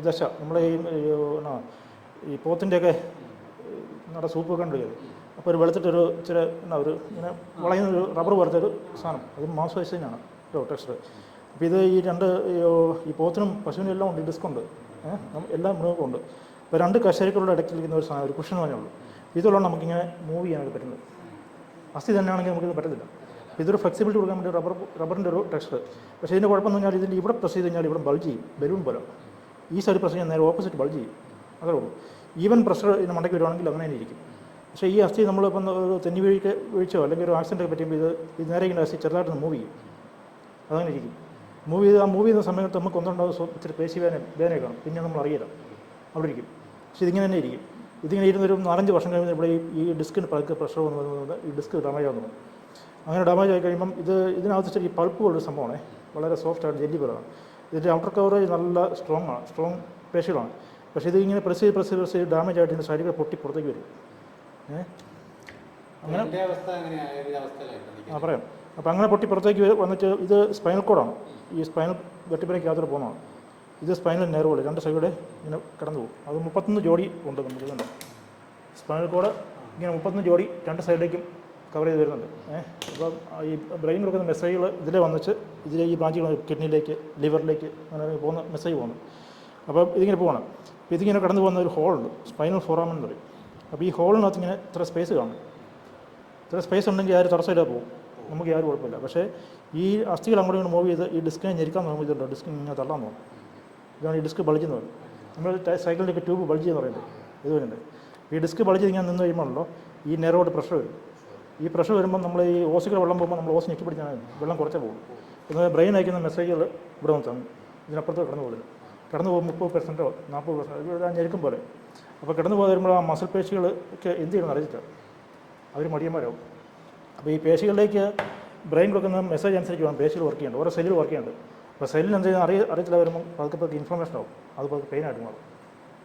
ദശ നമ്മളെ ഈ പോത്തിൻ്റെയൊക്കെ നമ്മുടെ സൂപ്പ് കണ്ടില്ലേ, അപ്പോൾ ഒരു വെളുത്തിട്ടൊരു ഇച്ചിരി ഒരു ഇങ്ങനെ വളയുന്നൊരു റബ്ബർ പോലത്തെ ഒരു സാധനം, അത് മാംസവൈസിനാണ് കേട്ടോ ടെക്സ്റ്റർ. അപ്പോൾ ഇത് ഈ രണ്ട് ഈ പോത്തിനും പശുവിനും എല്ലാം ഉണ്ട്, ഡിസ്ക് ഉണ്ട്, എല്ലാ മൃഗങ്ങൾക്കും ഉണ്ട്. അപ്പോൾ രണ്ട് കശേരികളുടെ ഇടയ്ക്കിരിക്കുന്ന ഒരു സാധനം, ഒരു കുഷൻ തന്നെ ഉള്ളൂ. ഇതുള്ളതാണ് നമുക്കിങ്ങനെ മൂവ് ചെയ്യാനൊക്കെ പറ്റുന്നത്. അസ്ഥി തന്നെയാണെങ്കിൽ നമുക്കിത് പറ്റത്തില്ല. ഇതൊരു ഫ്ലെക്സിബിലിറ്റി കൊടുക്കാൻ വേണ്ടി റബ്ബറിൻ്റെ ഒരു ടെക്സ്റ്റർ. പക്ഷേ ഇതിൻ്റെ കുഴപ്പമെന്ന് പറഞ്ഞാൽ ഇതിൽ ഇവിടെ പ്രസ് ചെയ്ത് കഴിഞ്ഞാൽ ഇവിടെ ബൾജ് ചെയ്യും, ബലൂൺ പോലെ. ഈ സൈഡ് പ്രസ് ചെയ്യാൻ നേരെ ഓപ്പോസിറ്റ് ബൾജ് ചെയ്യും, അതേ ഉള്ളൂ. ഈവൻ പ്രഷർ ഇതിന് മണ്ടയ്ക്ക് വരുവാണെങ്കിൽ അങ്ങനെ തന്നെ ഇരിക്കും. പക്ഷേ ഈ അസ്ഥി നമ്മളിപ്പം ഒരു തെന്നി വീഴ്ചയോ അല്ലെങ്കിൽ ഒരു ആക്സിഡൻറ്റൊക്കെ പറ്റുമ്പോൾ ഇത് നേരെ ഇങ്ങനെ അസ്ഥി ചെറുതായിട്ട് മൂവ് ചെയ്യും, അതങ്ങനെ ഇരിക്കും. മൂവ് ചെയ്യുന്ന സമയത്ത് നമുക്ക് ഒന്നുണ്ടാവും ഇച്ചിരി പേശി വേദന കാണും, പിന്നെ നമ്മൾ അറിയില്ല, അവിടെ ഇരിക്കും. പക്ഷേ ഇതിങ്ങനെ തന്നെ ഇരിക്കും. ഇതിങ്ങനെ ഇരുന്നൊരു 4-5 വർഷം കഴിയുമ്പോൾ ഇവിടെ ഈ ഡിസ്കിന് പതുക്കെ പ്രഷർ വന്നത് ഈ ഡിസ്ക് ഡാമേജ് ആകുന്നു. അങ്ങനെ ഡാമേജ് ആയി കഴിയുമ്പം ഇതിനകത്ത് ഈ പൾപ്പ് പോലൊരു സംഭവമാണ്, വളരെ സോഫ്റ്റായിട്ട് ജെല്ലി പോലെയാണ്. ഇതിൻ്റെ ഔട്ടർ കവറേജ് നല്ല സ്ട്രോങ് പേശികളാണ്. പക്ഷേ ഇത് ഇങ്ങനെ പ്രസ് ചെയ്ത് ഡാമേജ് ആയിട്ട് ഇതിൻ്റെ സൈഡിൽ പൊട്ടി പുറത്തേക്ക് വരും. അങ്ങനെ പറയാം. അപ്പോൾ അങ്ങനെ പൊട്ടി പുറത്തേക്ക് വന്നിട്ട് ഇത് സ്പൈനൽ കോഡാണ്, ഈ സ്പൈനൽ വെർട്ടിബ്രയ്ക്കകത്തോടെ പോകുന്നതാണ്. ഇത് സ്പൈനൽ നെർവുകൾ രണ്ട് സൈഡിലൂടെ ഇങ്ങനെ കടന്നു പോകും. അത് 31 ജോഡി ഉണ്ട് നമുക്ക്. ഇതുണ്ട് സ്പൈനൽ കോഡ്, ഇങ്ങനെ 31 ജോഡി രണ്ട് സൈഡിലേക്കും കവർ ചെയ്ത് വരുന്നുണ്ട്. അപ്പോൾ ഈ ബ്രെയിൻ കൊടുക്കുന്ന മെസ്സേജുകൾ ഇതിലെ വന്നിച്ച് ഈ ബ്രാഞ്ചുകൾ കിഡ്നിയിലേക്ക്, ലിവറിലേക്ക് അങ്ങനെ പോകുന്ന മെസ്സേജ് പോകുന്നു. അപ്പോൾ ഇതിങ്ങനെ പോകണം. അപ്പോൾ ഇതിങ്ങനെ കടന്നു പോകുന്ന ഒരു ഹോളുണ്ട്, സ്പൈനൽ ഫോറാമൻ എന്ന് പറയും. അപ്പോൾ ഈ ഹോളിനകത്ത് ഇങ്ങനെ ഇത്ര സ്പേസ് കാണും. ഇത്ര സ്പേസ് ഉണ്ടെങ്കിൽ ആരും തടസ്സമില്ല പോകും, നമുക്ക് യാതൊരു കുഴപ്പമില്ല. പക്ഷേ ഈ അസ്ഥികൾ അങ്ങോട്ട് ഇങ്ങനെ മൂവ് ചെയ്ത് ഈ ഡിസ്കിനെ ഞെരിക്കാൻ നോക്കുമ്പോൾ ഇതുണ്ടോ, ഡിസ്ക് ഇങ്ങനെ തള്ളാൻ നോക്കും. ഇതാണ് ഈ ഡിസ്ക് ബൾജ് എന്ന് പറയുന്നത്. നമ്മൾ സൈക്കിളിൻ്റെയൊക്കെ ട്യൂബ് ബൾജ് എന്ന് പറയുന്നത് ഇത് വരുന്നുണ്ട്. ഈ ഡിസ്ക് ബൾജ് ഇങ്ങനെ നിന്ന് കഴിയുമ്പോഴല്ലോ ഈ നെറോട് പ്രഷർ വരും. ഈ പ്രഷർ വരുമ്പോൾ നമ്മൾ ഈ ഓസികൾ വെള്ളം പോകുമ്പോൾ നമ്മൾ ഓസ് ഞെക്കി പിടിച്ചാൽ വെള്ളം കുറച്ചേ പോകും. എന്നാൽ ബ്രെയിൻ അയക്കുന്ന മെസ്സേജുകൾ ഇവിടെ വന്ന് തങ്ങും, ഇതിനപ്പുറത്ത് കടന്നു പോകില്ല. കടന്നു പോകും 30%, 40%, ഇവിടെ ഞെരുക്കും പോലെ. അപ്പോൾ കിടന്നു പോയി വരുമ്പോൾ ആ മസിൽ പേശികൾ ഒക്കെ എന്ത് ചെയ്യണമെന്ന് അറിയിച്ചിട്ട് അവർ മടിയന്മാരാവും. അപ്പോൾ ഈ പേശികളിലേക്ക് ബ്രെയിൻ കൊടുക്കുന്ന മെസ്സേജ് അനുസരിച്ച് വേണം പേശികൾ വർക്ക് ചെയ്യേണ്ടത്, ഓരോ സെല്ലുകൾ വർക്ക് ചെയ്യേണ്ടത്. അപ്പോൾ സെല്ലിന് എന്ത് ചെയ്യുന്ന അറിയത്തില്ല വരുമ്പോൾ പതുക്കെ ഇൻഫ്ലമേഷൻ ആവും, അത് പതുക്കെ പെയിനായിട്ട് മാറും.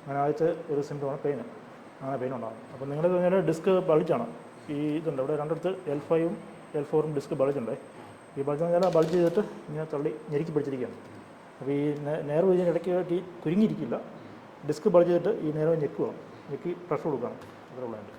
അങ്ങനെ ആദ്യത്തെ ഒരു സിംറ്റമാണ് പെയിൻ, അങ്ങനെ പെയിൻ ഉണ്ടാകും. അപ്പോൾ നിങ്ങൾ കഴിഞ്ഞാൽ ഡിസ്ക് ബൾജാണ്. ഈ ഇതുണ്ട് ഇവിടെ രണ്ടിടത്ത് L5ഉം L4ഉം ഡിസ്ക് ബൾജുണ്ട്. ഈ ബൾജ് എന്ന് പറഞ്ഞാൽ ബൾജ് ചെയ്തിട്ട് ഇങ്ങനെ തള്ളി ഞെരുക്കി പിടിച്ചിരിക്കുകയാണ്. അപ്പോൾ ഈ നേർവ് ഇതിന് ഇടയ്ക്ക് കുരുങ്ങിയിരിക്കില്ല, ഡിസ്ക് ബൾജ് ചെയ്തിട്ട് ഈ നേർവ് ഞെക്കി പ്രഷർ കൊടുക്കുകയാണ്, അത്രേ ഉള്ളതുണ്ട്.